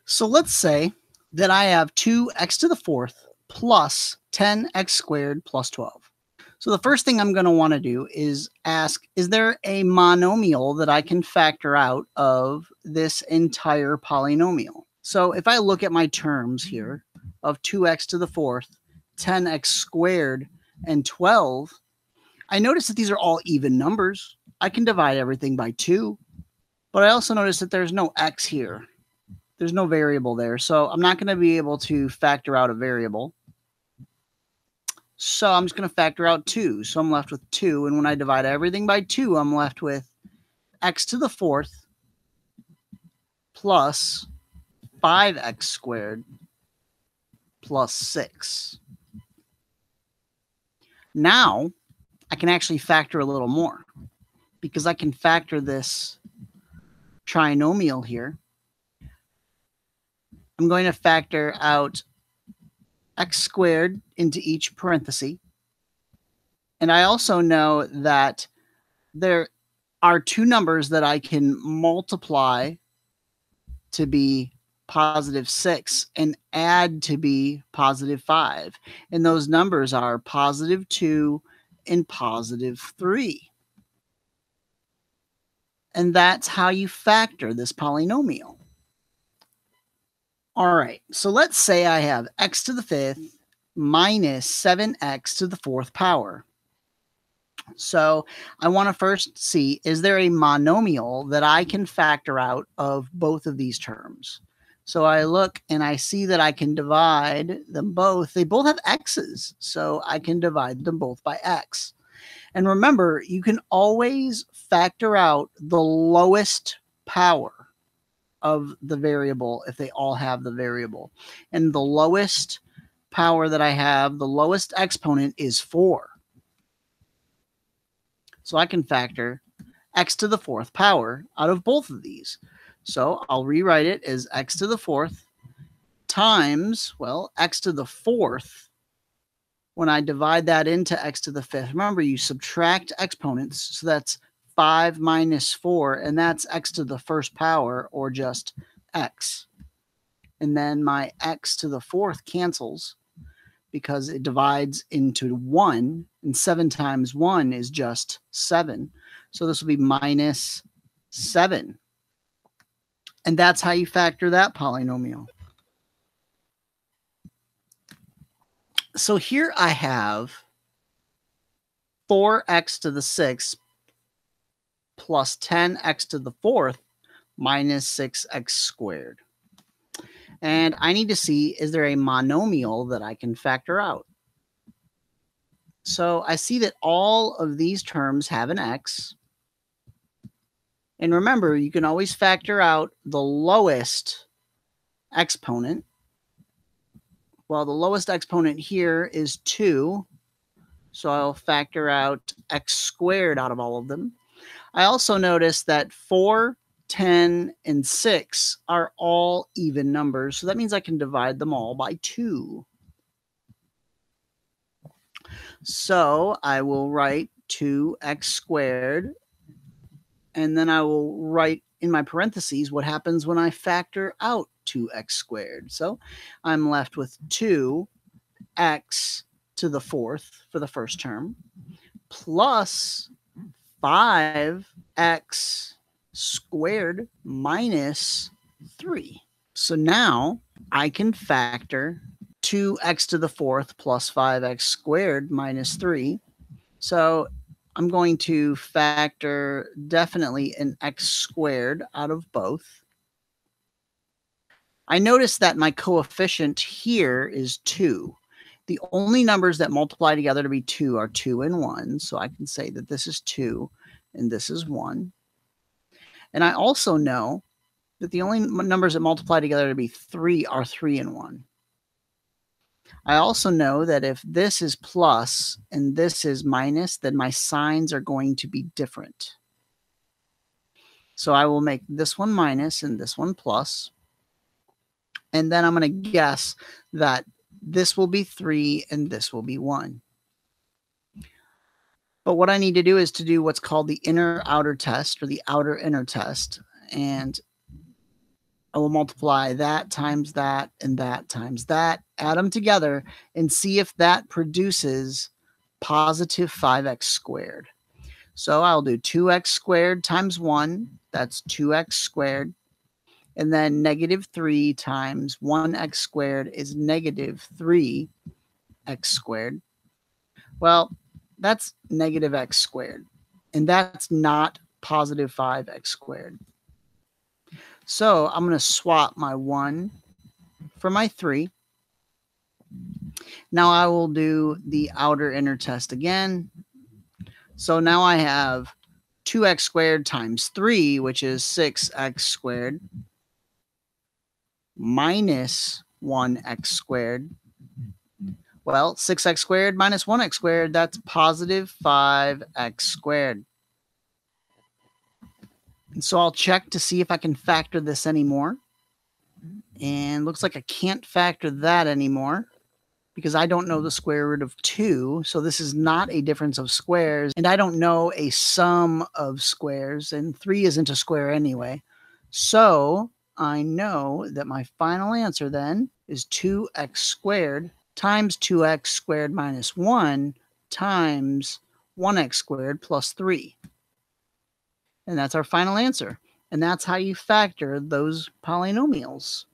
So let's say that I have 2x to the fourth plus 10x squared plus 12. So the first thing I'm going to want to do is ask, is there a monomial that I can factor out of this entire polynomial? So if I look at my terms here of 2x to the fourth, 10x squared, and 12, I notice that these are all even numbers. I can divide everything by 2, but I also notice that there's no x here. There's no variable there, so I'm not going to be able to factor out a variable. So I'm just going to factor out 2. So I'm left with 2. And when I divide everything by 2, I'm left with x to the fourth plus 5x squared plus 6. Now I can actually factor a little more because I can factor this trinomial here. I'm going to factor out x squared into each parenthesis. And I also know that there are two numbers that I can multiply to be positive 6 and add to be positive 5. And those numbers are positive 2 and positive 3. And that's how you factor this polynomial. All right, so let's say I have x to the fifth minus 7x to the fourth power. So I want to first see, is there a monomial that I can factor out of both of these terms? So I look and I see that I can divide them both. They both have x's, so I can divide them both by x. And remember, you can always factor out the lowest power of the variable if they all have the variable. And the lowest power that I have, the lowest exponent is 4. So I can factor x to the fourth power out of both of these. So I'll rewrite it as x to the fourth times, well, x to the fourth. When I divide that into x to the fifth, remember you subtract exponents. So that's 5 minus 4, and that's x to the first power, or just x. And then my x to the fourth cancels because it divides into 1, and 7 times 1 is just 7. So this will be minus 7. And that's how you factor that polynomial. So here I have 4x to the sixth plus 10x to the fourth minus 6x squared. And I need to see, is there a monomial that I can factor out? So I see that all of these terms have an x. And remember, you can always factor out the lowest exponent. Well, the lowest exponent here is 2. So I'll factor out x squared out of all of them. I also notice that 4, 10, and 6 are all even numbers. So that means I can divide them all by 2. So I will write 2x squared. And then I will write in my parentheses what happens when I factor out 2x squared. So I'm left with 2x to the fourth for the first term plus 5x squared minus 3. So now I can factor 2x to the fourth plus 5x squared minus 3. So I'm going to factor definitely an x squared out of both. I notice that my coefficient here is 2. The only numbers that multiply together to be 2 are 2 and 1. So I can say that this is 2 and this is 1. And I also know that the only numbers that multiply together to be 3 are 3 and 1. I also know that if this is plus and this is minus, then my signs are going to be different. So I will make this one minus and this one plus. And then I'm going to guess that this will be 3 and this will be 1. But what I need to do is to do what's called the inner-outer test, or the outer-inner test. And I will multiply that times that and that times that, add them together, and see if that produces positive 5x squared. So I'll do 2x squared times 1, that's 2x squared. And then negative 3 times 1x squared is negative 3x squared. Well, that's negative x squared, and that's not positive 5x squared. So I'm going to swap my 1 for my 3. Now I will do the outer inner test again. So now I have 2x squared times 3, which is 6x squared, minus 1x squared. Well, 6x squared minus 1x squared, that's positive 5x squared. And so I'll check to see if I can factor this anymore. And looks like I can't factor that anymore because I don't know the square root of 2. So this is not a difference of squares. And I don't know a sum of squares. And 3 isn't a square anyway. So I know that my final answer then is 2x squared times 2x squared minus 1 times 1x squared plus 3. And that's our final answer. And that's how you factor those polynomials.